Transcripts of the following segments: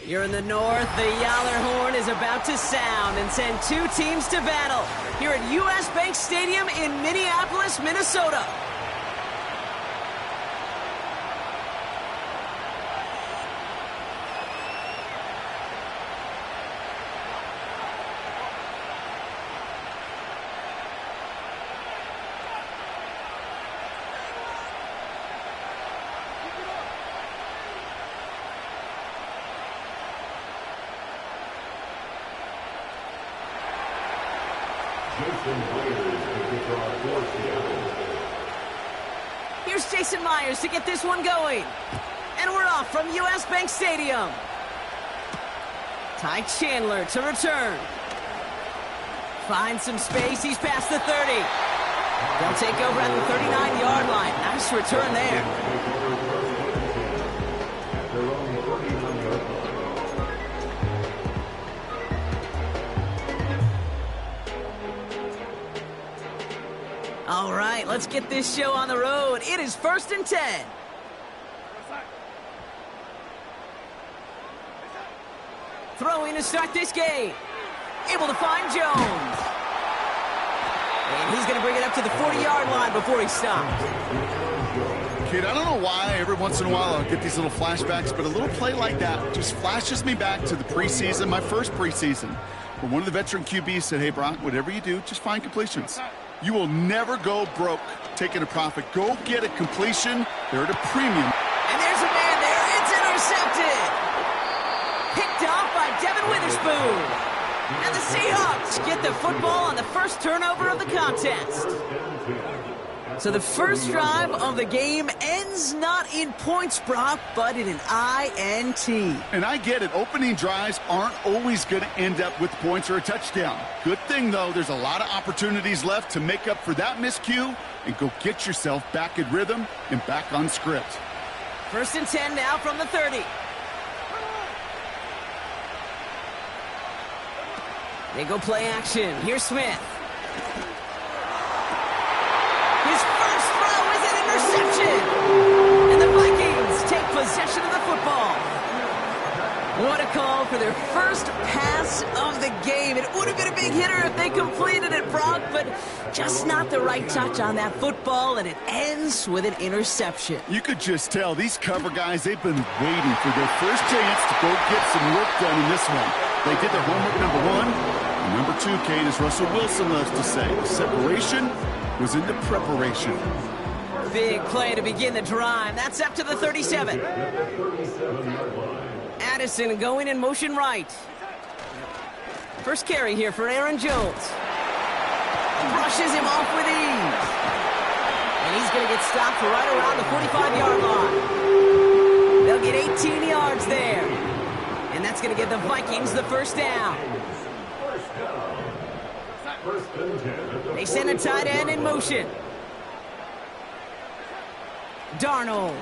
You're in the north, the Yowler horn is about to sound and send two teams to battle here at U.S. Bank Stadium in Minneapolis, Minnesota. Here's Jason Myers to get this one going. And we're off from U.S. Bank Stadium. Ty Chandler to return. Finds some space. He's past the 30. They'll take over at the 39-yard line. Nice return there. All right, let's get this show on the road. It is 1st and 10. Throwing to start this game. Able to find Jones. And he's going to bring it up to the 40-yard line before he stops. Kid, I don't know why every once in a while I'll get these little flashbacks, but a little play like that just flashes me back to the preseason, my first preseason, where one of the veteran QBs said, hey, Brock, whatever you do, just find completions. You will never go broke taking a profit. Go get a completion. They're at a premium. And there's a man there. It's intercepted. Picked off by Devin Witherspoon. And the Seahawks get the football on the first turnover of the contest. So the first drive of the game ends not in points, Brock, but in an INT. And I get it. Opening drives aren't always going to end up with points or a touchdown. Good thing, though, there's a lot of opportunities left to make up for that miscue and go get yourself back in rhythm and back on script. 1st and 10 now from the 30. They go play action. Here's Smith. His first throw is an interception. And the Vikings take possession of the football. What a call for their first pass of the game. It would have been a big hitter if they completed it, Brock, but just not the right touch on that football, and it ends with an interception. You could just tell these cover guys, they've been waiting for their first chance to go get some work done in this one. They did their homework, number one. And number two, Kate, as Russell Wilson loves to say, separation was in the preparation. Big play to begin the drive. That's up to the 37. Addison going in motion right. First carry here for Aaron Jones. Brushes him off with ease. And he's going to get stopped right around the 45-yard line. They'll get 18 yards there. And that's going to give the Vikings the first down. They send a tight end in motion. Darnold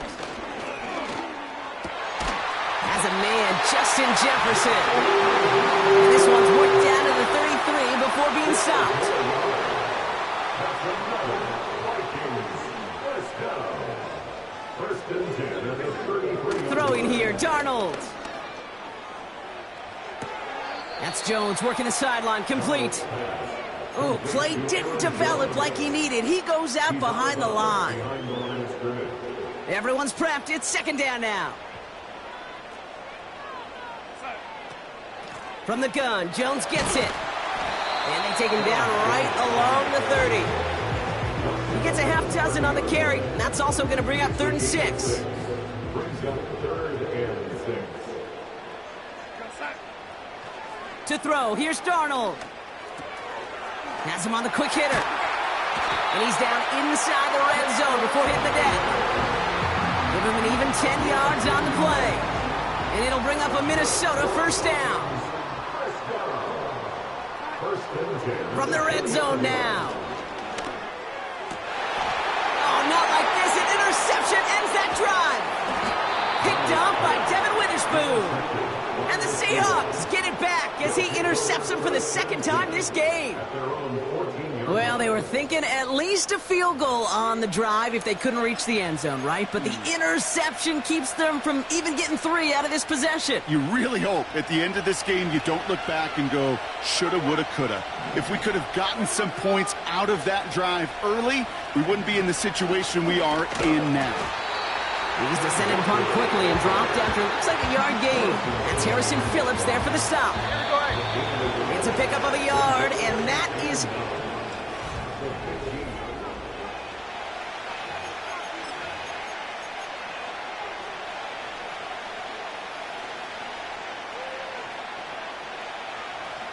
has has a man, Justin Jefferson. And this one's worked down to the 33 before being stopped. Throwing here, Darnold. That's Jones working the sideline, complete. Ooh, play didn't develop like he needed. He goes out behind the line. Everyone's prepped. It's second down now. From the gun, Jones gets it. And they take him down right along the 30. He gets a half dozen on the carry. And that's also going to bring up 3rd and 6. To throw, here's Darnold. Has him on the quick hitter. And he's down inside the red zone before hitting the deck. Give him an even 10 yards on the play. And it'll bring up a Minnesota first down. From the red zone now. Oh, not like this. An interception ends that drive. Picked up by Devin Witherspoon. And the Seahawks get it back as he intercepts him for the second time this game. Well, they were thinking at least a field goal on the drive if they couldn't reach the end zone, right? But the interception keeps them from even getting 3 out of this possession. You really hope at the end of this game you don't look back and go, shoulda, woulda, coulda. If we could have gotten some points out of that drive early, we wouldn't be in the situation we are in now. He's descended upon quickly and dropped after looks like a yard gain. That's Harrison Phillips there for the stop. It's a pickup of a yard, and that is...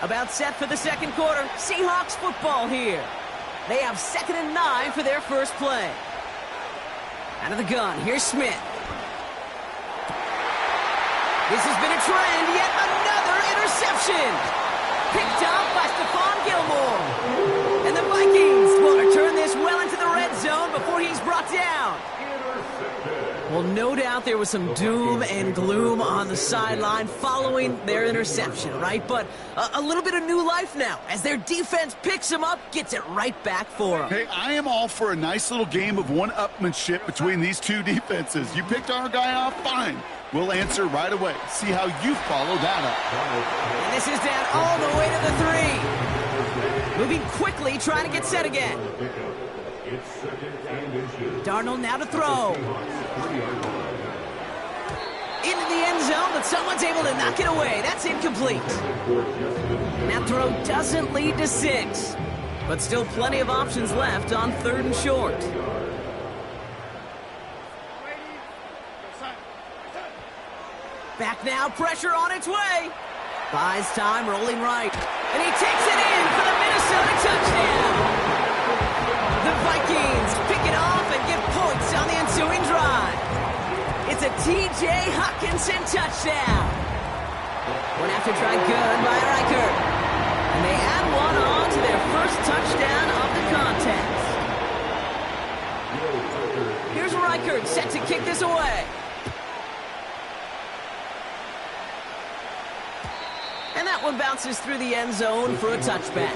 about set for the second quarter. Seahawks football here. They have 2nd and 9 for their first play. Out of the gun, here's Smith. This has been a trend, yet another interception. Picked up by Stephon Gilmore. And the Vikings will return this well into the red zone before he's brought down. Well, no doubt there was some doom and gloom on the sideline following their interception, right? But a little bit of new life now as their defense picks him up, gets it right back for them. Hey, I am all for a nice little game of one-upmanship between these two defenses. You picked our guy off, fine. We'll answer right away. See how you follow that up. And this is down all the way to the 3. Moving quickly, trying to get set again. Darnold now to throw. Into the end zone, but someone's able to knock it away. That's incomplete. That throw doesn't lead to 6. But still plenty of options left on 3rd and short. Back now, pressure on its way. Buys time, rolling right. And he takes it in for the Minnesota touchdown. The Vikings pick it off and give points on the ensuing drive. It's a T.J. Hockenson touchdown. One after try good by Reichert. And they add one on to their first touchdown of the contest. Here's Reichert set to kick this away. And that one bounces through the end zone for a touchback.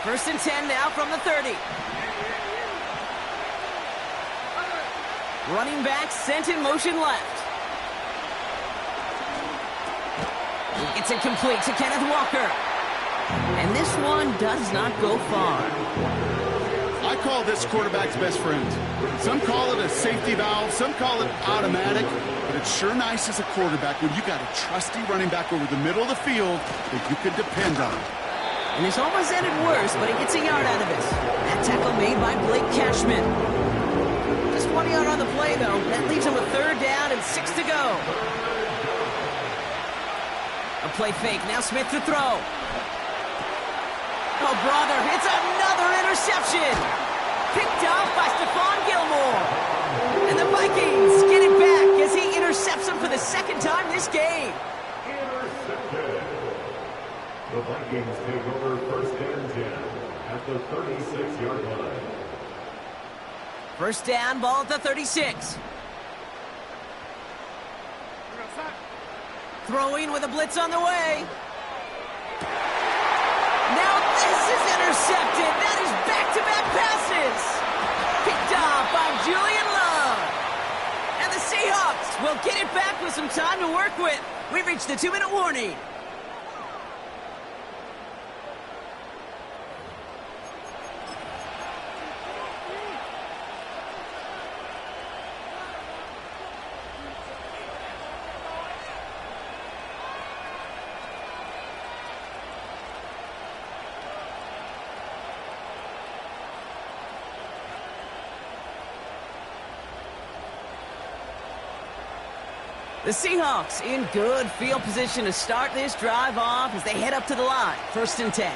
First and 10 now from the 30. Running back sent in motion left. It's incomplete to Kenneth Walker. And this one does not go far. I call this quarterback's best friend. Some call it a safety valve, some call it automatic, but it's sure nice as a quarterback when you got a trusty running back over the middle of the field that you can depend on. And this almost ended worse, but he gets a yard out of it. That tackle made by Blake Cashman. Just 1 yard on the play, though. That leaves him with 3rd down and 6 to go. A play fake. Now Smith to throw. Oh, brother, it's another interception. Picked off by Stephon Gilmore. And the Vikings get it back as he intercepts him for the 2nd time this game. Intercepted. The Vikings take over 1st and 10. at the 36-yard line. First down, ball at the 36. Throwing with a blitz on the way. Now this is intercepted. That is back-to-back passes. Picked off by Julian Love. And the Seahawks will get it back with some time to work with. We've reached the 2-minute warning. The Seahawks in good field position to start this drive off as they head up to the line. 1st and 10.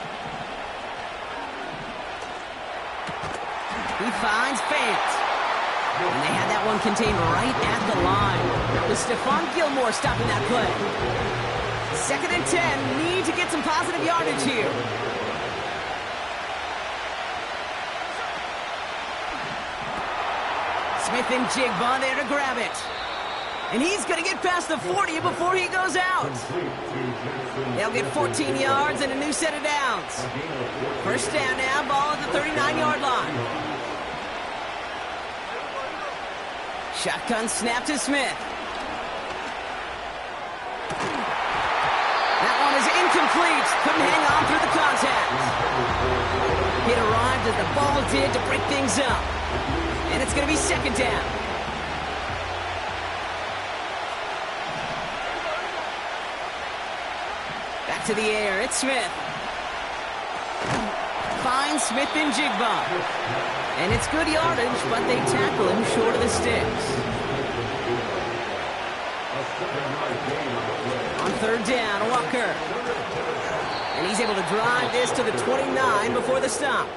He finds Fant. And they had that one contained right at the line. With Stephon Gilmore stopping that play. 2nd and 10. Need to get some positive yardage here. Smith and Jigba there to grab it. And he's going to get past the 40 before he goes out. They'll get 14 yards and a new set of downs. First down now, ball at the 39-yard line. Shotgun snap to Smith. That one is incomplete. Couldn't hang on through the contact. It arrived as the ball did to break things up. And it's going to be 2nd down. To the air, it's Smith. Finds Smith and Jigba. And it's good yardage, but they tackle him short of the sticks. On 3rd down, Walker. And he's able to drive this to the 29 before the stop.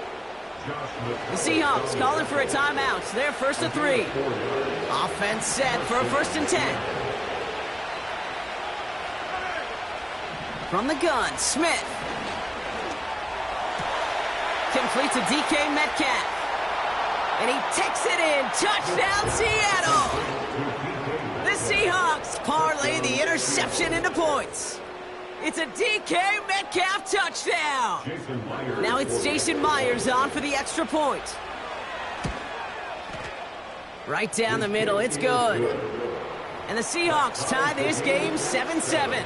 The Seahawks calling for a timeout. They're 1st and 3. Offense set for a 1st and 10. From the gun, Smith. Complete to DK Metcalf. And he takes it in. Touchdown, Seattle! The Seahawks parlay the interception into points. It's a DK Metcalf touchdown. Now it's Jason Myers on for the extra point. Right down the middle, it's good. And the Seahawks tie this game 7-7.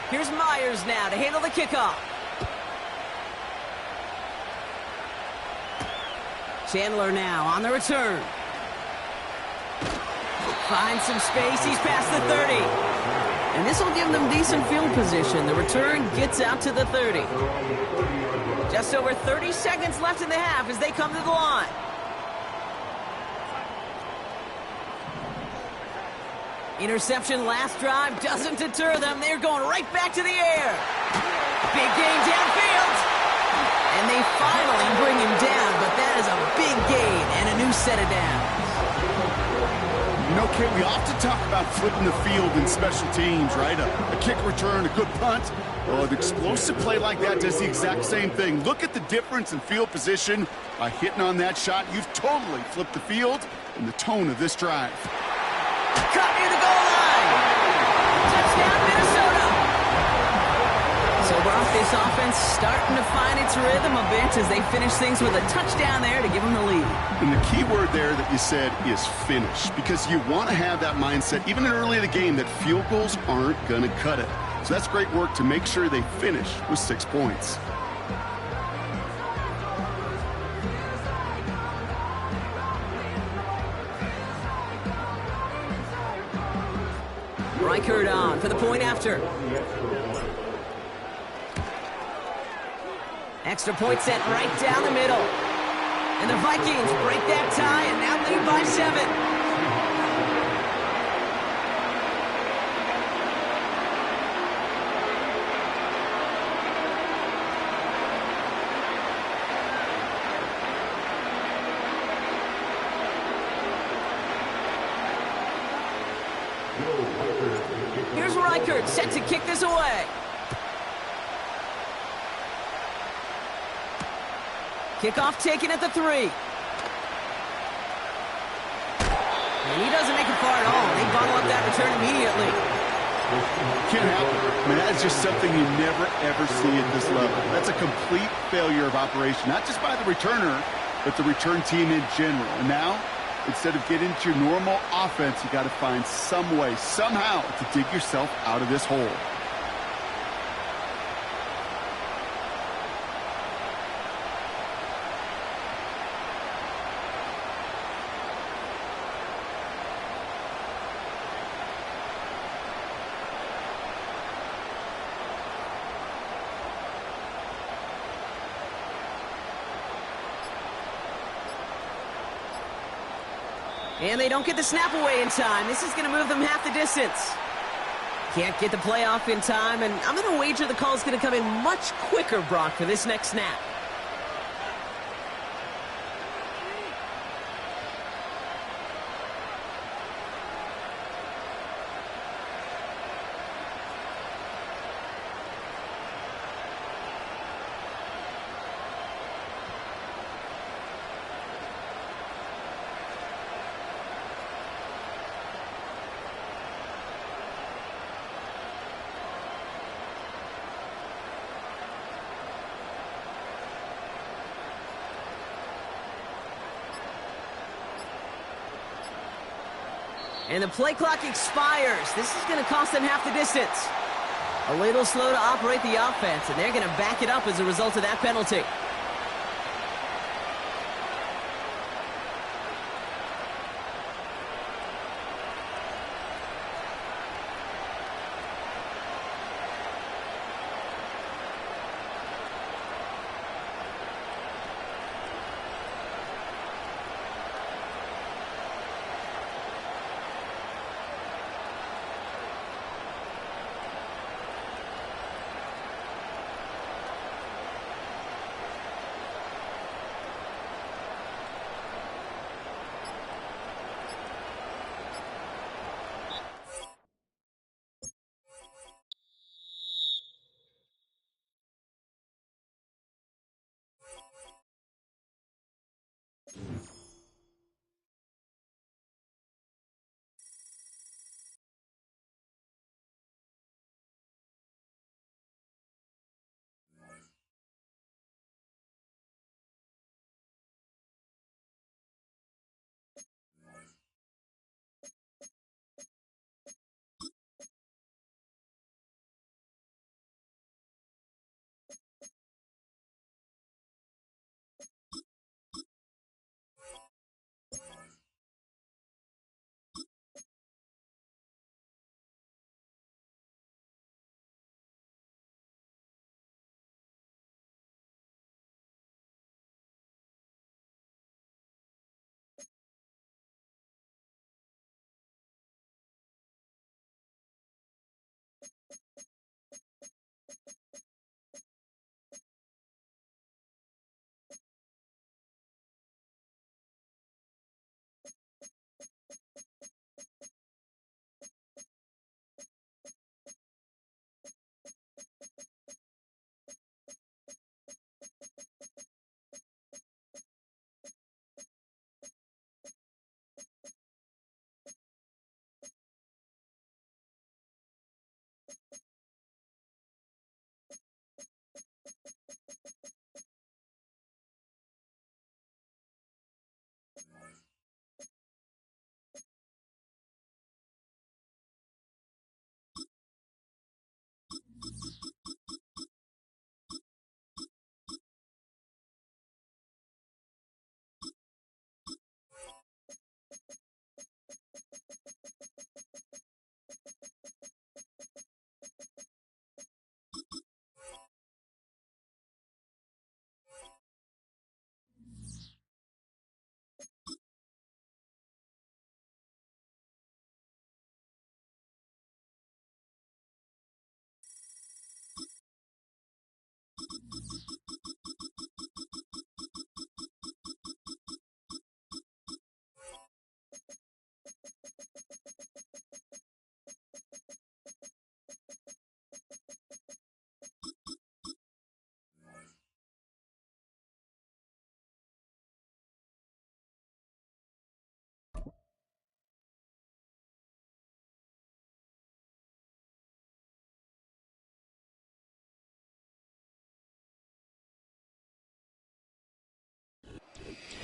Here's Myers now to handle the kickoff. Chandler now on the return. Finds some space. He's past the 30. And this will give them decent field position. The return gets out to the 30. Just over 30 seconds left in the half as they come to the line. Interception last drive doesn't deter them. They're going right back to the air. Big gain downfield. And they finally bring him down, but that is a big gain and a new set of downs. You know, Kate, we often talk about flipping the field in special teams, right? A kick return, a good punt. Well, an explosive play like that does the exact same thing. Look at the difference in field position. By hitting on that shot, you've totally flipped the field and the tone of this drive. Cut near the goal line. Touchdown, Minnesota. So Brock, this offense starting to find its rhythm a bit as they finish things with a touchdown there to give them the lead. And the key word there that you said is finish, because you want to have that mindset, even early in the game, that field goals aren't going to cut it. So that's great work to make sure they finish with 6 points. Reichert on for the point after. Extra point set right down the middle. And the Vikings break that tie and now lead by 7. Here's Reichert, set to kick this away. Kickoff taken at the 3. And he doesn't make it far at all. They bottle up that return immediately. Can't happen. I mean, that's just something you never, ever see at this level. That's a complete failure of operation, not just by the returner, but the return team in general. And now, instead of getting into your normal offense, you got to find some way, somehow, to dig yourself out of this hole. And they don't get the snap away in time. This is going to move them half the distance. Can't get the playoff in time, and I'm going to wager the call is going to come in much quicker, Brock, for this next snap. And the play clock expires. This is going to cost them half the distance. A little slow to operate the offense, and they're going to back it up as a result of that penalty.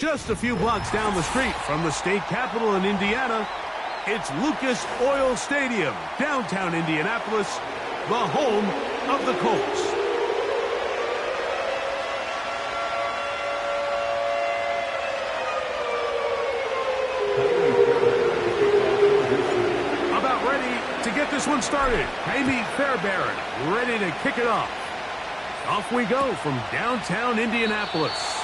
Just a few blocks down the street from the state capitol in Indiana, it's Lucas Oil Stadium, downtown Indianapolis, the home of the Colts. About ready to get this one started. Amy Fairbairn ready to kick it off. Off we go from downtown Indianapolis.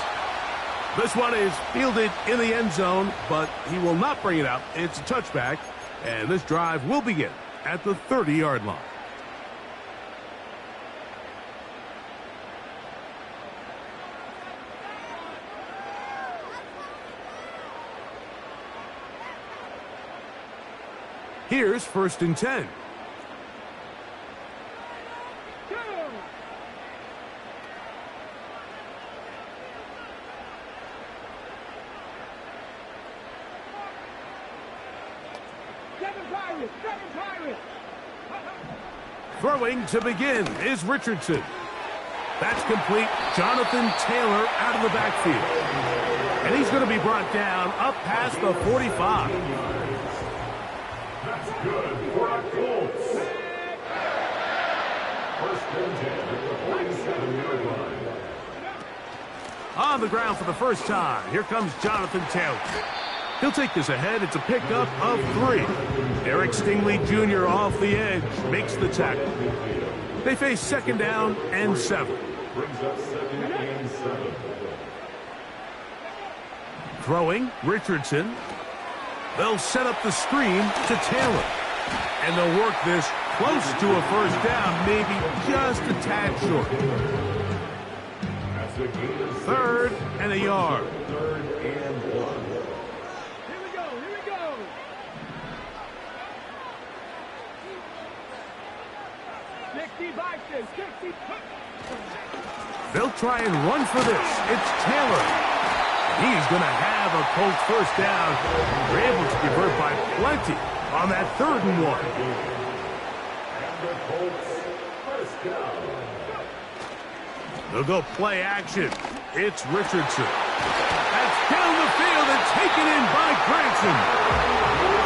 This one is fielded in the end zone, but he will not bring it out. It's a touchback, and this drive will begin at the 30-yard line. Here's 1st and 10. Throwing to begin is Richardson. That's complete. Jonathan Taylor out of the backfield. And he's going to be brought down up past the 45. That's good for our Colts. 1st and 10 at the 47-yard line. On the ground for the first time. Here comes Jonathan Taylor. He'll take this ahead. It's a pickup of 3. Eric Stingley Jr. off the edge makes the tackle. They face 2nd down and 7. Brings up 2nd and 7. Throwing, Richardson. They'll set up the screen to Taylor. And they'll work this close to a 1st down, maybe just a tad short. 3rd and a yard. 3rd and 1. They'll try and run for this. It's Taylor. He's going to have a Colts 1st down. They're able to convert by plenty on that 3rd and 1. And the Colts 1st down. They'll go play action. It's Richardson. That's down the field and taken in by Granson.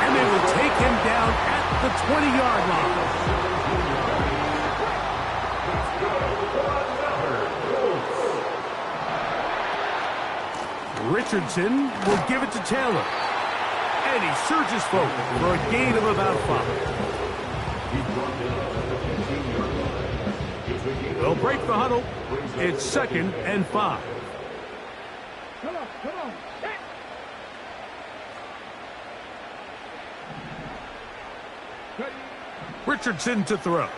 And they will take him down at the 20-yard line. Richardson will give it to Taylor. And he surges forward for a gain of about 5. They'll break the huddle. It's 2nd and 5. Come on. Richardson to throw.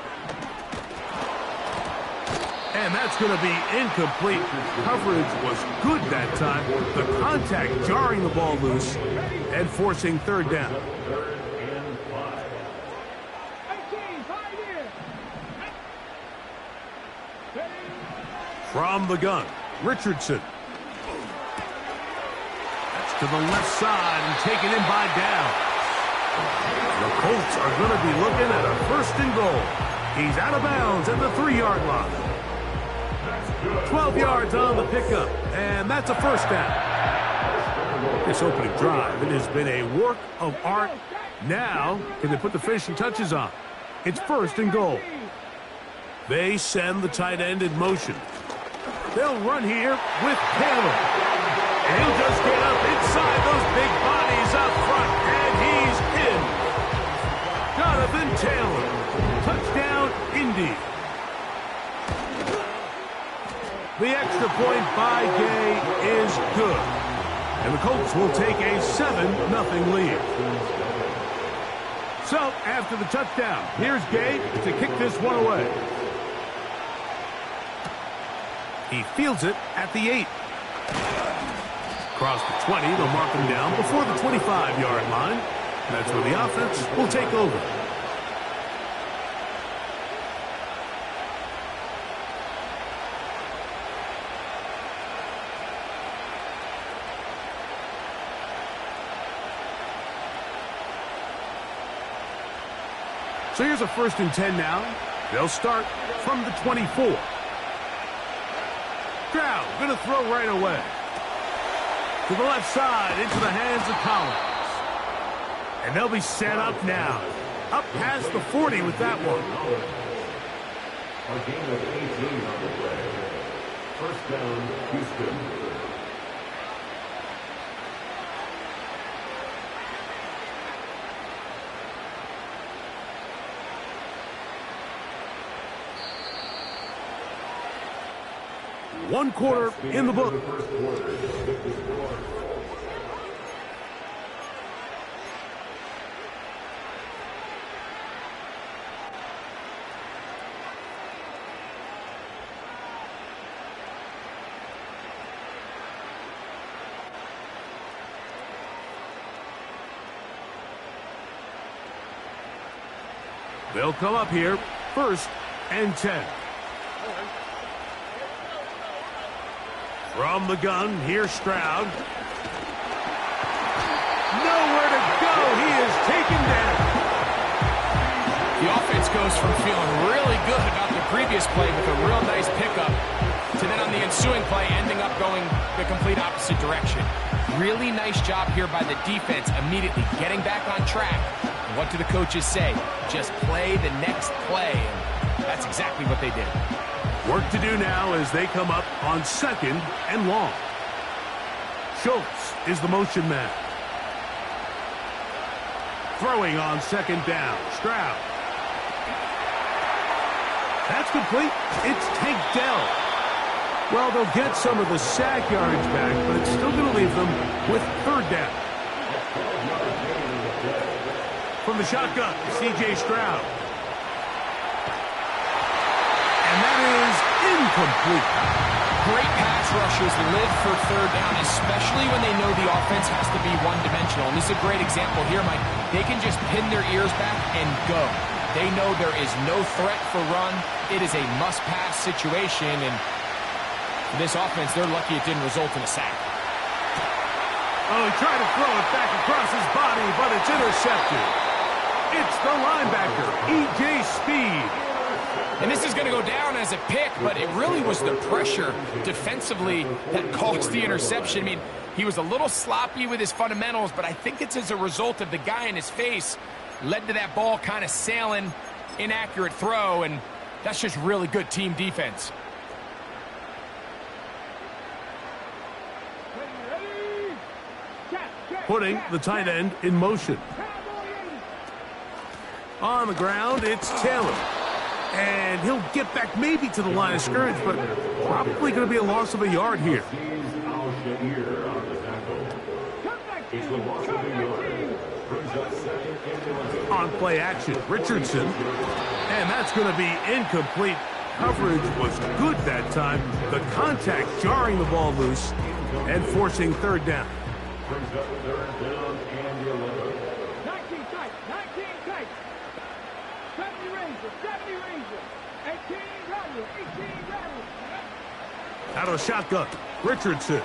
And that's going to be incomplete. Coverage was good that time. The contact jarring the ball loose and forcing 3rd down. 3rd and 5. From the gun, Richardson. That's to the left side and taken in by Down. The Colts are going to be looking at a 1st and goal. He's out of bounds at the 3-yard line. 12 yards on the pickup, and that's a 1st down. This opening drive, it has been a work of art. Now, can they put the finishing touches on? It's 1st and goal. They send the tight end in motion. They'll run here with Taylor. And he'll just get up inside those big bodies up front, and he's in. Jonathan Taylor. Touchdown, Indy. The extra point by Gay is good. And the Colts will take a 7-0 lead. So, after the touchdown, here's Gay to kick this one away. He fields it at the 8. Across the 20, they'll mark him down before the 25-yard line. That's where the offense will take over. So here's a 1st and 10 now. They'll start from the 24. Stroud going to throw right away. To the left side, into the hands of Collins. And they'll be set up now. Up past the 40 with that one. A game of 18 on the play. First down, Houston. One quarter in the book. They'll come up here, 1st and 10. From the gun, here's Stroud. Nowhere to go. He is taken down. The offense goes from feeling really good about the previous play with a real nice pickup to then on the ensuing play ending up going the complete opposite direction. Really nice job here by the defense immediately getting back on track. And what do the coaches say? Just play the next play. And that's exactly what they did. Work to do now as they come up on 2nd and long. Schultz is the motion man. Throwing on 2nd down. Stroud. That's complete. It's Tank Dell. Well, they'll get some of the sack yardage back, but it's still going to leave them with 3rd down. From the shotgun, C.J. Stroud. And that is incomplete. Great pass rushers live for 3rd down, especially when they know the offense has to be one-dimensional. And this is a great example here, Mike. They can just pin their ears back and go. They know there is no threat for run. It is a must-pass situation, and for this offense, they're lucky it didn't result in a sack. Oh, he tried to throw it back across his body, but it's intercepted. It's the linebacker, E.J. Speed. And this is going to go down as a pick, but it really was the pressure defensively that caused the interception. I mean, he was a little sloppy with his fundamentals, but I think it's as a result of the guy in his face led to that ball kind of sailing, inaccurate throw, and that's just really good team defense. Putting the tight end in motion. On the ground, it's Taylor. And he'll get back maybe to the line of scrimmage, but probably going to be a loss of a yard here. On play action, Richardson. And that's going to be incomplete. Coverage was good that time. The contact jarring the ball loose and forcing 3rd down. Brings up 3rd down and 11. 19 tight, 19 tight. 70 Rangers, 70 Rangers. 18 Rebels, 18 Rebels. Out of a shotgun, Richardson.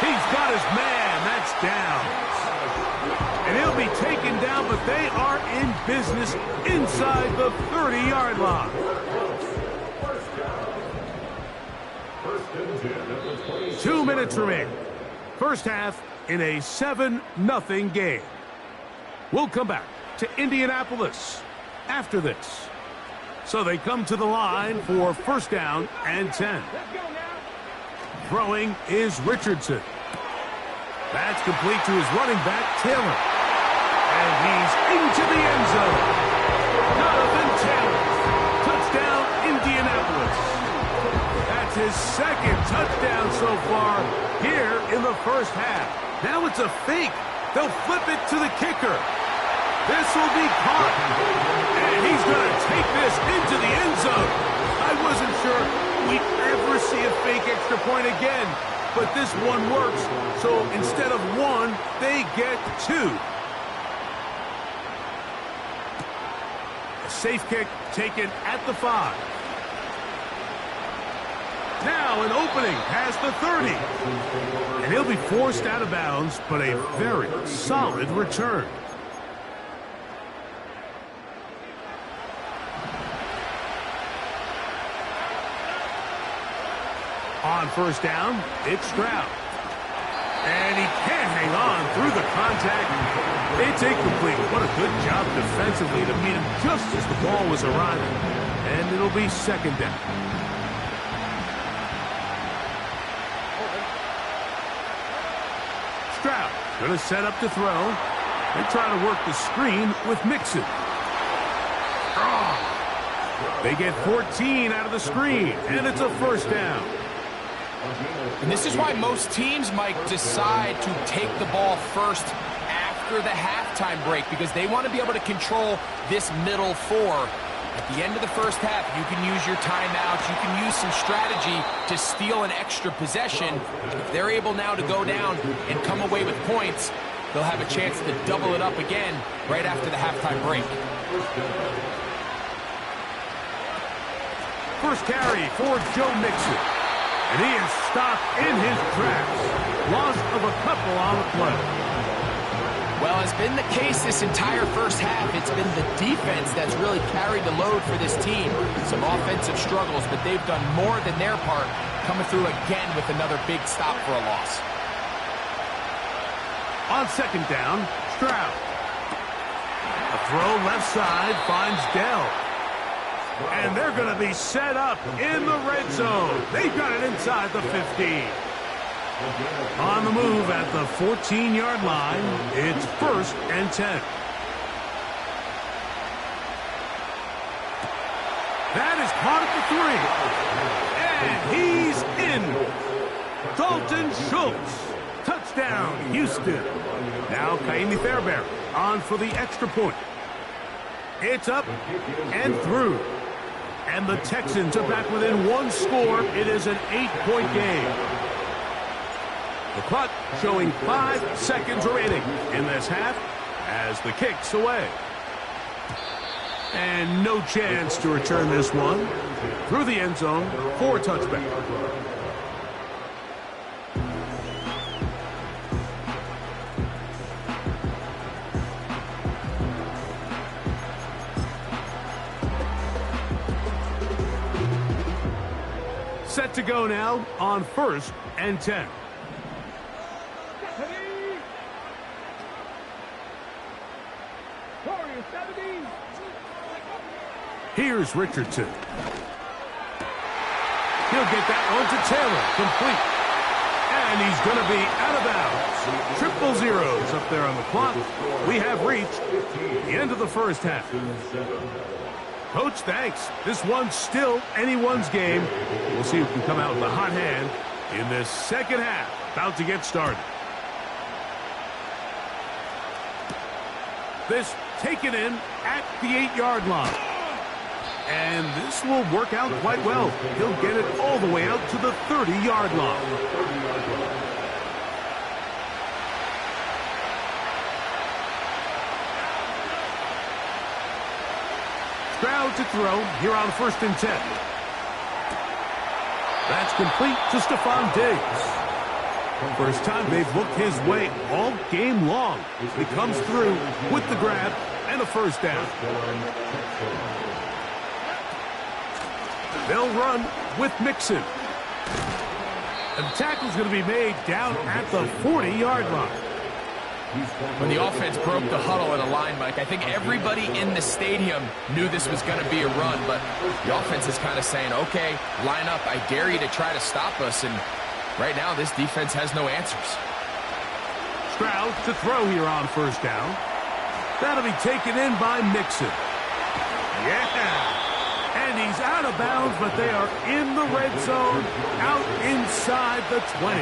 He's got his man. That's down. And he'll be taken down, but they are in business inside the 30-yard line. First and 10 at the 20. 2 minutes remaining. First half in a 7-0 game. We'll come back to Indianapolis after this. So they come to the line for 1st down and 10. Throwing is Richardson. That's complete to his running back, Taylor. And he's into the end zone. Jonathan Taylor. Touchdown, Indianapolis. That's his 2nd touchdown so far here in the first half. Now it's a fake. They'll flip it to the kicker. This will be caught. And he's going to take this into the end zone. I wasn't sure we'd ever see a fake extra point again. But this one works. So instead of 1, they get 2. A safe kick taken at the 5. Now an opening past the 30. And he'll be forced out of bounds, but a very solid return. On 1st down, it's Stroud. And he can't hang on through the contact. It's incomplete. What a good job defensively to meet him just as the ball was arriving. And it'll be second down. Stroud going to set up to throw. They try to work the screen with Mixon. They get 14 out of the screen, and it's a first down. And this is why most teams, Mike, decide to take the ball first after the halftime break, because they want to be able to control this middle four. At the end of the first half, you can use your timeouts, you can use some strategy to steal an extra possession. If they're able now to go down and come away with points, they'll have a chance to double it up again right after the halftime break. First carry for Joe Mixon. And he is stopped in his tracks. Loss of a couple on the play. Well, it's been the case this entire first half. It's been the defense that's really carried the load for this team. Some offensive struggles, but they've done more than their part, coming through again with another big stop for a loss. On second down, Stroud. A throw left side finds Dell. And they're going to be set up in the red zone. They've got it inside the 15. On the move at the 14-yard line, it's 1st and 10. That is caught at the 3. And he's in. Dalton Schultz. Touchdown, Houston. Now Kaimi Fairbairn on for the extra point. It's up and through. And the Texans are back within one score. It is an 8-point game. The clock showing 5 seconds remaining in this half as the kick's away. And no chance to return this one. Through the end zone for a touchback. Set to go now on 1st and 10. Here's Richardson. He'll get that one to Taylor, complete. And he's going to be out of bounds. Triple zeros up there on the clock. We have reached the end of the first half. Coach, thanks. This one's still anyone's game. We'll see who can come out with a hot hand in this second half. About to get started. This taken in at the 8-yard line. And this will work out quite well. He'll get it all the way out to the 30-yard line. Stroud to throw here on 1st and 10. That's complete to Stephon Diggs. First time they've looked his way all game long. He comes through with the grab and a first down. They'll run with Mixon. And the tackle's going to be made down at the 40-yard line. When the offense broke the huddle in a line, Mike, I think everybody in the stadium knew this was going to be a run, but the offense is kind of saying, okay, line up, I dare you to try to stop us, and right now this defense has no answers. Stroud to throw here on 1st down. That'll be taken in by Mixon. Yeah! And he's out of bounds, but they are in the red zone, out inside the 20.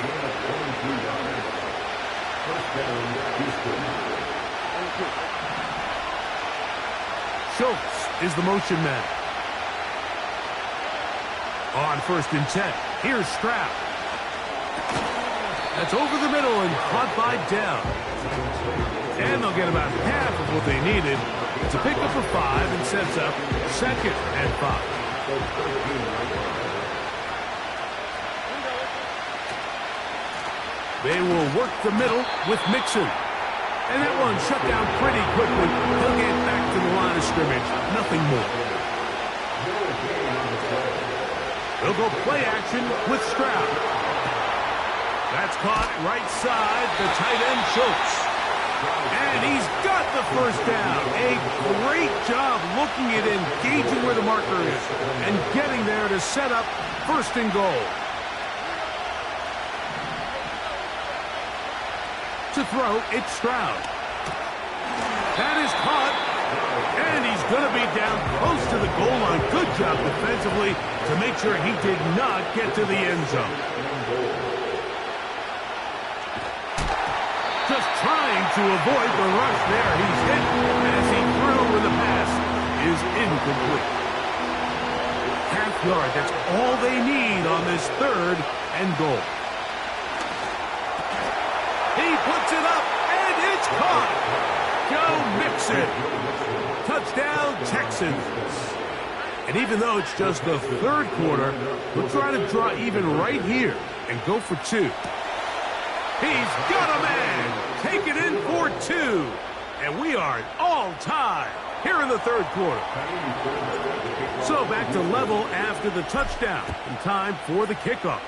Schultz is the motion man. On 1st and 10, here's Stroud. That's over the middle and caught by Dell. And they'll get about half of what they needed. It's a pickup of 5 and sets up 2nd and 5. They will work the middle with Mixon. And that one shut down pretty quickly. He'll get back to the line of scrimmage. Nothing more. They'll go play action with Stroud. That That's caught right side, the tight end Schultz. And he's got the first down. A great job looking at engaging where the marker is and getting there to set up first and goal. To throw, it's Stroud. That is caught. And he's going to be down close to the goal line. Good job defensively to make sure he did not get to the end zone. Just trying to avoid the rush there. He's hit as he threw when the pass is incomplete. Half yard, that's all they need on this third and goal. He puts it up, and it's caught. Joe Mixon. Touchdown, Texans. And even though it's just the third quarter, we'll try to draw even right here and go for two. He's got a man. Take it in for two. And we are all tied here in the third quarter. So back to level after the touchdown. And time for the kickoff.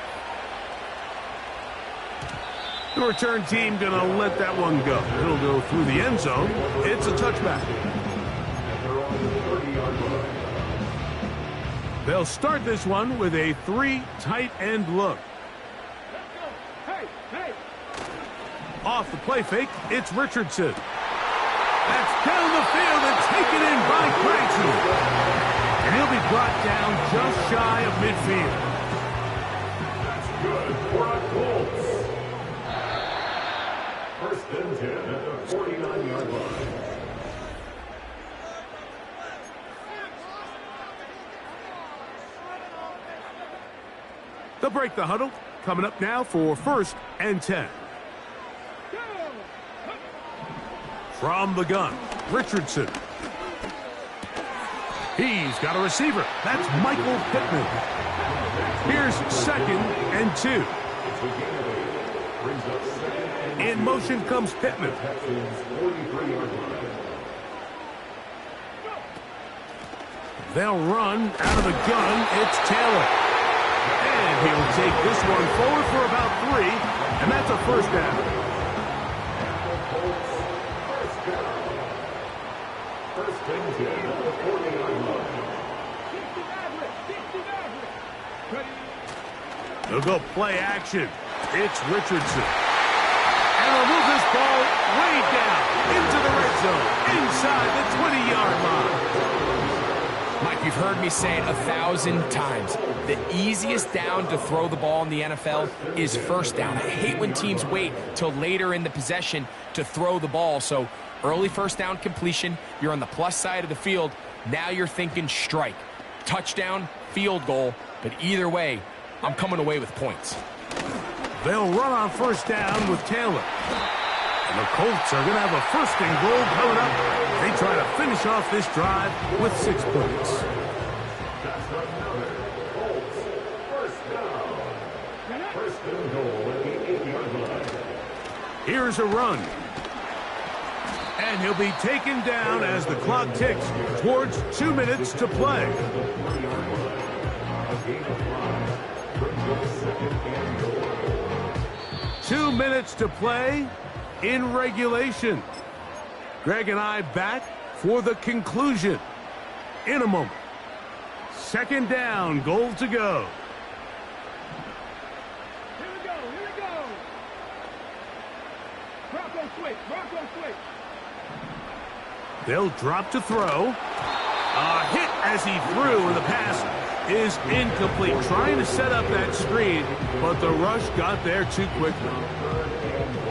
The return team going to let that one go. It'll go through the end zone. It's a touchback. They'll start this one with a 3 tight end look. Off the play fake, it's Richardson. That's down the field and taken in by Cranston. And he'll be brought down just shy of midfield. That's good for a Colts. First and 10 at the 49-yard line. They'll break the huddle. Coming up now for first and 10. From the gun, Richardson. He's got a receiver. That's Michael Pittman. Here's second and 2. In motion comes Pittman. They'll run out of the gun. It's Taylor. And he'll take this one forward for about 3, and that's a first down. First and 10 at the 40-yard line. They'll go play action. It's Richardson. And they'll move this ball way down into the red zone, inside the 20-yard line. Mike, you've heard me say it 1,000 times. The easiest down to throw the ball in the NFL is first down. I hate when teams wait till later in the possession to throw the ball. So early first down completion, you're on the plus side of the field. Now you're thinking strike, touchdown, field goal. But either way, I'm coming away with points. They'll run on first down with Taylor. And the Colts are going to have a first and goal coming up. They try to finish off this drive with 6 points. That's another Colts first down. First and goal at the 8-yard line. Here's a run. And he'll be taken down as the clock ticks towards 2 minutes to play. A game of 5 brings up second and goal. 2 minutes to play in regulation. Greg and I back for the conclusion in a moment. Second down, goal to go. Here we go, here we go. Bronco switch, Bronco switch. They'll drop to throw. A hit as he threw, and the pass is incomplete. Trying to set up that screen, but the rush got there too quickly.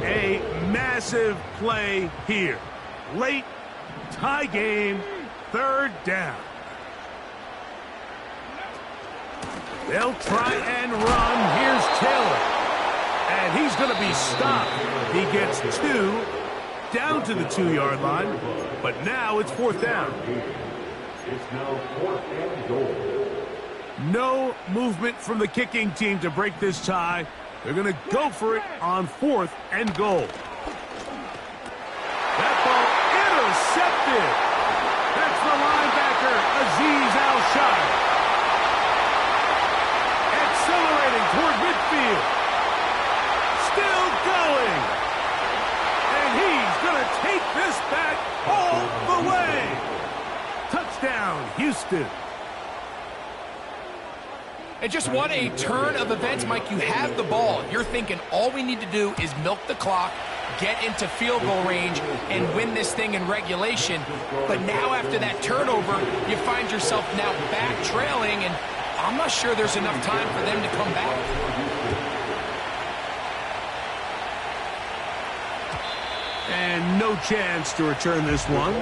A massive play here. Late, tie game, third down. They'll try and run. Here's Taylor. And he's going to be stopped. He gets 2 down to the 2-yard line, but now it's fourth down. It's now fourth and goal. No movement from the kicking team to break this tie. They're going to go for it on fourth and goal. That ball intercepted. That's the linebacker, Azeez Al-Shai. Accelerating toward midfield. Still Houston. And just what a turn of events, Mike. You have the ball. You're thinking all we need to do is milk the clock, get into field goal range, and win this thing in regulation. But now after that turnover, you find yourself now back trailing, and I'm not sure there's enough time for them to come back. And no chance to return this one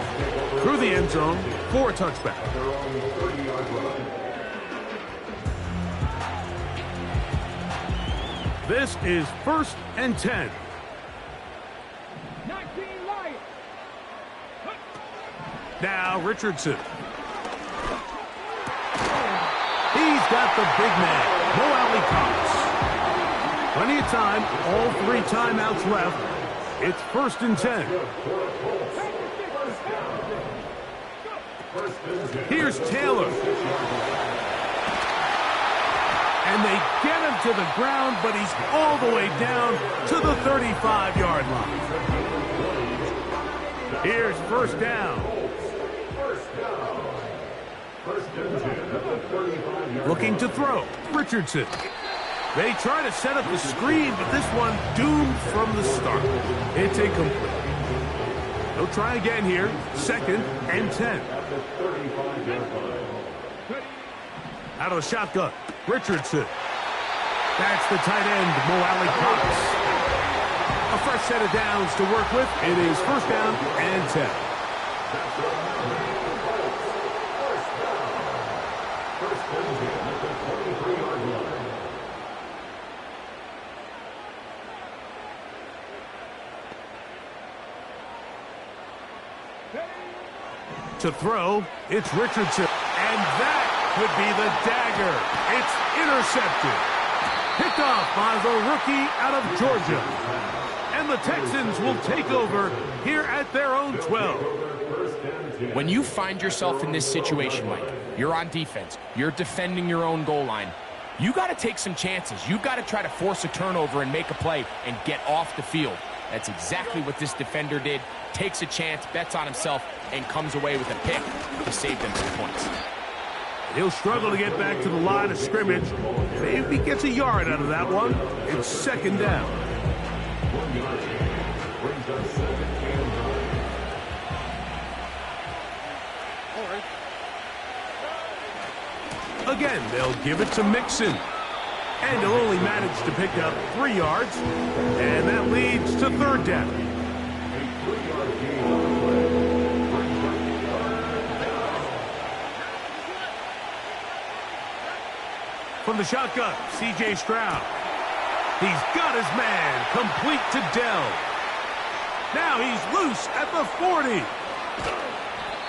through the end zone for a touchback. This is 1st and 10. 19 Lions. Now Richardson. He's got the big man, Mo Alley Cox. Plenty of time, all 3 timeouts left. It's 1st and 10. Here's Taylor. And they get him to the ground, but he's all the way down to the 35-yard line. Here's 1st down. Looking to throw. Richardson. They try to set up the screen, but this one doomed from the start. It's incomplete. They'll try again here. 2nd and 10. Out of the shotgun. Richardson. That's the tight end, Mo Alley Cox. A fresh set of downs to work with. It is 1st down and 10. To throw, it's Richardson. And that could be the dagger. It's intercepted. Picked off by the rookie out of Georgia. And the Texans will take over here at their own 12. When you find yourself in this situation, Mike, you're on defense, you're defending your own goal line, you got to take some chances. You've got to try to force a turnover and make a play and get off the field. That's exactly what this defender did. Takes a chance, bets on himself, and comes away with a pick to save them 2 points. He'll struggle to get back to the line of scrimmage. Maybe he gets a yard out of that one. It's 2nd down. Again, they'll give it to Mixon. And he'll only manage to pick up 3 yards. And that leads to 3rd down. From the shotgun, C.J. Stroud. He's got his man complete to Dell. Now he's loose at the 40.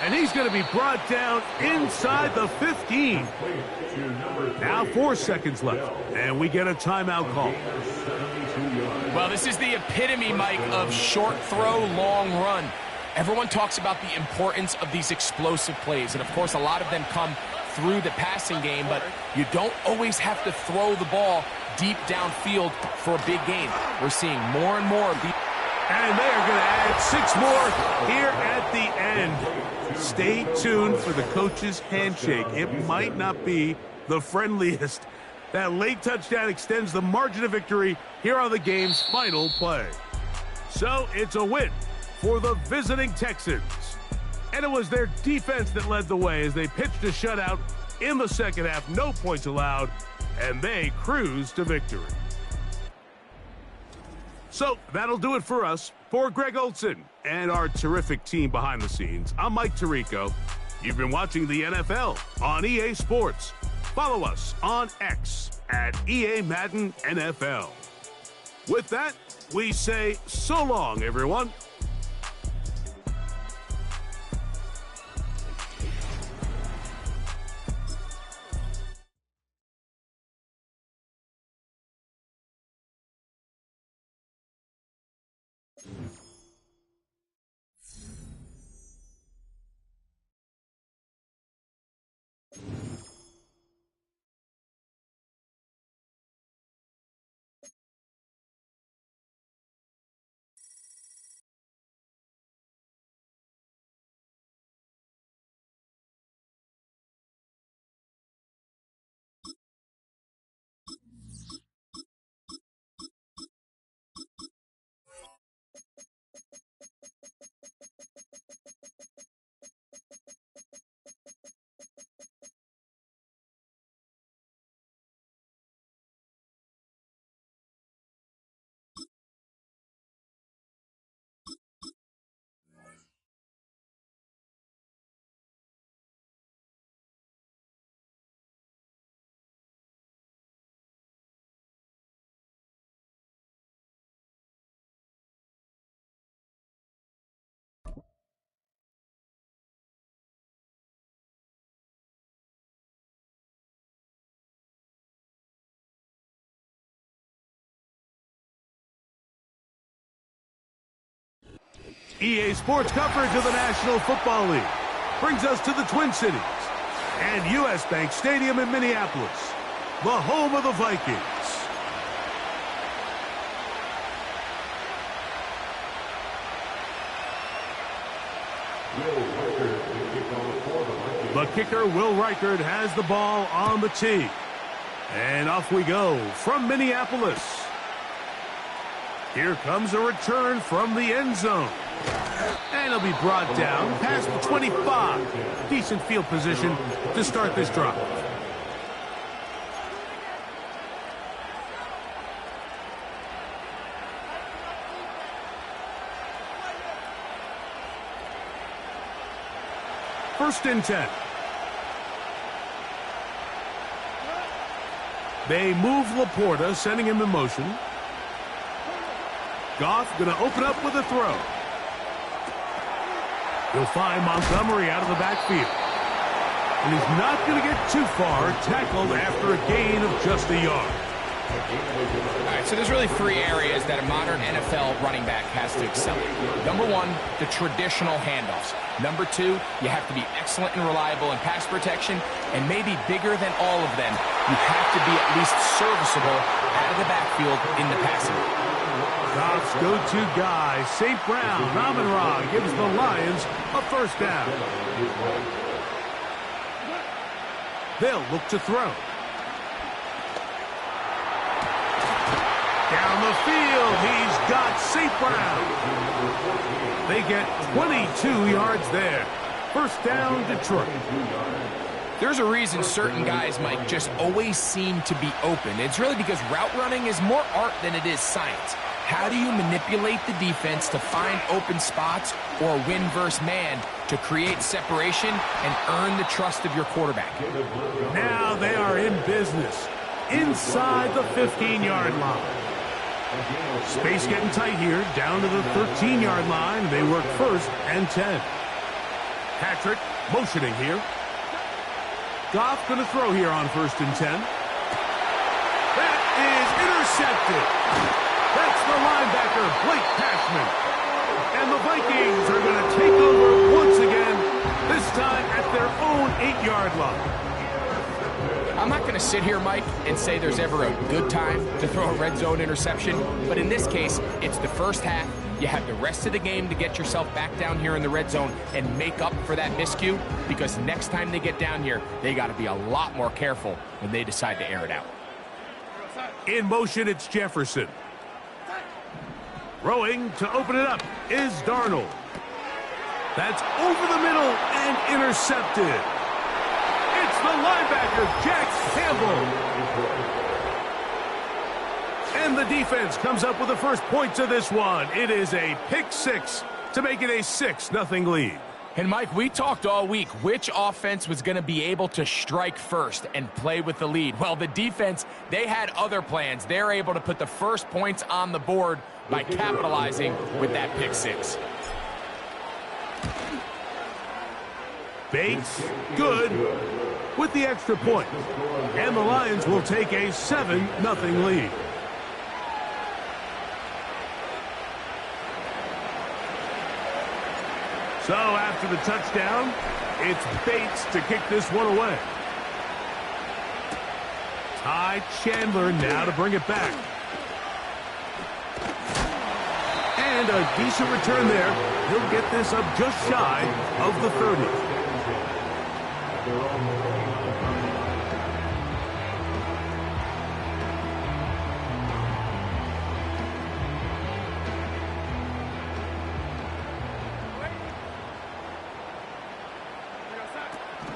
And he's going to be brought down inside the 15. Now 4 seconds left, and we get a timeout call. Well, this is the epitome, Mike, of short throw, long run. Everyone talks about the importance of these explosive plays, and of course a lot of them come through the passing game, but you don't always have to throw the ball deep downfield for a big gain. We're seeing more and more of these. And they are going to add 6 more here at the end. Stay tuned for the coach's handshake. It might not be the friendliest. That late touchdown extends the margin of victory here on the game's final play. So it's a win for the visiting Texans. And it was their defense that led the way as they pitched a shutout in the second half. No points allowed, and they cruised to victory. So that'll do it for us. For Greg Olson and our terrific team behind the scenes, I'm Mike Tirico. You've been watching the NFL on EA Sports. Follow us on X at EA Madden NFL. With that, we say so long, everyone. EA Sports coverage of the National Football League brings us to the Twin Cities and U.S. Bank Stadium in Minneapolis, the home of the Vikings. The kicker, Will Reichard, has the ball on the tee. And off we go from Minneapolis. Here comes a return from the end zone. And it'll be brought down past the 25. Decent field position to start this drive. First and 10. They move Laporta, sending him in motion. Goff going to open up with a throw. He'll find Montgomery out of the backfield. And he's not going to get too far, tackled after a gain of just a yard. All right, so there's really three areas that a modern NFL running back has to excel in. Number one, the traditional handoffs. Number two, you have to be excellent and reliable in pass protection. And maybe bigger than all of them, you have to be at least serviceable out of the backfield in the passing. Goff's go-to guy, St. Brown, Amon-Ra, gives the Lions a first down. They'll look to throw. Down the field, he's got St. Brown. They get 22 yards there. First down, Detroit. There's a reason certain guys, Mike, just always seem to be open. It's really because route running is more art than it is science. How do you manipulate the defense to find open spots or win versus man to create separation and earn the trust of your quarterback? Now they are in business inside the 15-yard line. Space getting tight here, down to the 13-yard line. They work first and 10. Patrick motioning here. Goff going to throw here on first and 10. That is intercepted. That's the linebacker, Blake Cashman. And the Vikings are going to take over once again, this time at their own 8-yard line. I'm not going to sit here, Mike, and say there's ever a good time to throw a red zone interception, but in this case, it's the first half. You have the rest of the game to get yourself back down here in the red zone and make up for that miscue, because next time they get down here, they got to be a lot more careful when they decide to air it out. In motion, it's Jefferson. Throwing to open it up is Darnold. That's over the middle and intercepted. It's the linebacker, Jack Campbell. And the defense comes up with the first points of this one. It is a pick six to make it a 6-0 lead. And, Mike, we talked all week which offense was going to be able to strike first and play with the lead. Well, the defense, they had other plans. They're able to put the first points on the board by capitalizing with that pick six. Bates, good, with the extra point. And the Lions will take a 7-0 lead. So after the touchdown, it's Bates to kick this one away. Ty Chandler now to bring it back. And a decent return there. He'll get this up just shy of the 30.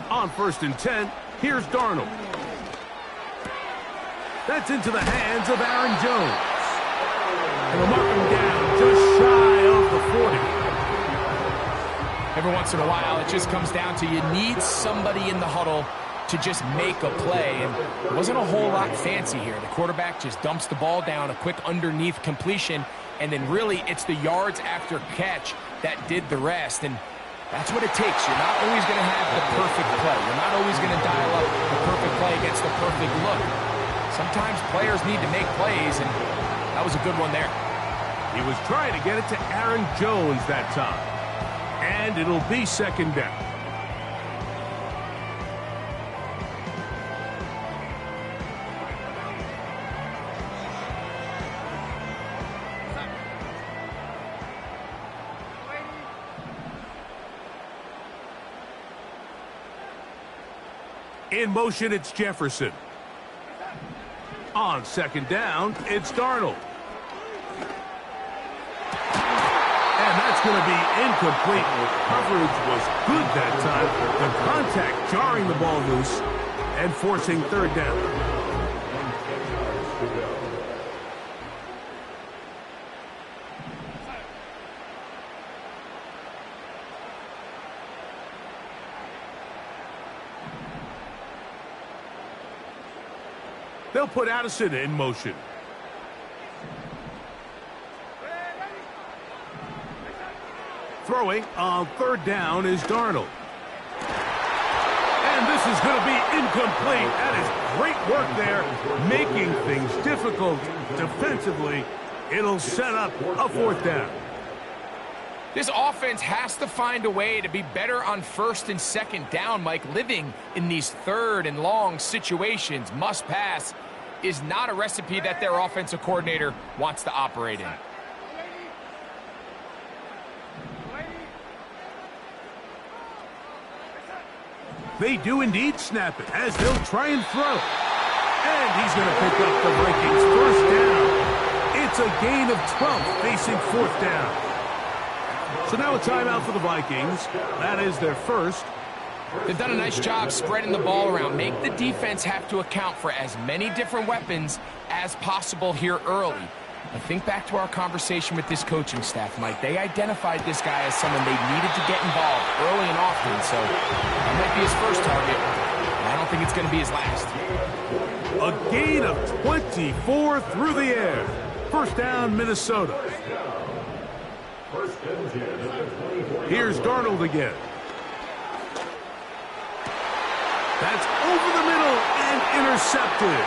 On first and 10, here's Darnold. That's into the hands of Aaron Jones. And they'll mark him down just shy of the 40. Every once in a while, it just comes down to you need somebody in the huddle to just make a play. And it wasn't a whole lot fancy here. The quarterback just dumps the ball down, a quick underneath completion, and then really it's the yards after catch that did the rest. And that's what it takes. You're not always going to have the perfect play. You're not always going to dial up the perfect play against the perfect look. Sometimes players need to make plays, and that was a good one there. He was trying to get it to Aaron Jones that time. And it'll be second down. In motion, it's Jefferson. On second down, it's Darnold. And that's going to be incomplete. Coverage was good that time. The contact jarring the ball loose and forcing third down. They'll put Addison in motion. Throwing on third down is Darnold. And this is going to be incomplete. That is great work there, making things difficult defensively. It'll set up a fourth down. This offense has to find a way to be better on first and second down, Mike. Living in these third and long situations, must pass, is not a recipe that their offensive coordinator wants to operate in. They do indeed snap it as they'll try and throw. And he's going to pick up the Vikings first down. It's a gain of 12 facing fourth down. So now a timeout for the Vikings. That is their first. They've done a nice job spreading the ball around. Make the defense have to account for as many different weapons as possible here early. I think back to our conversation with this coaching staff, Mike. They identified this guy as someone they needed to get involved early and often, so that might be his first target. And I don't think it's going to be his last. A gain of 24 through the air. First down, Minnesota. Here's Darnold again. That's over the middle and intercepted.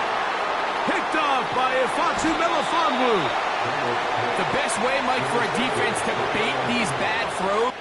Picked off by Ifeatu Melifonwu. The best way, Mike, for a defense to bait these bad throws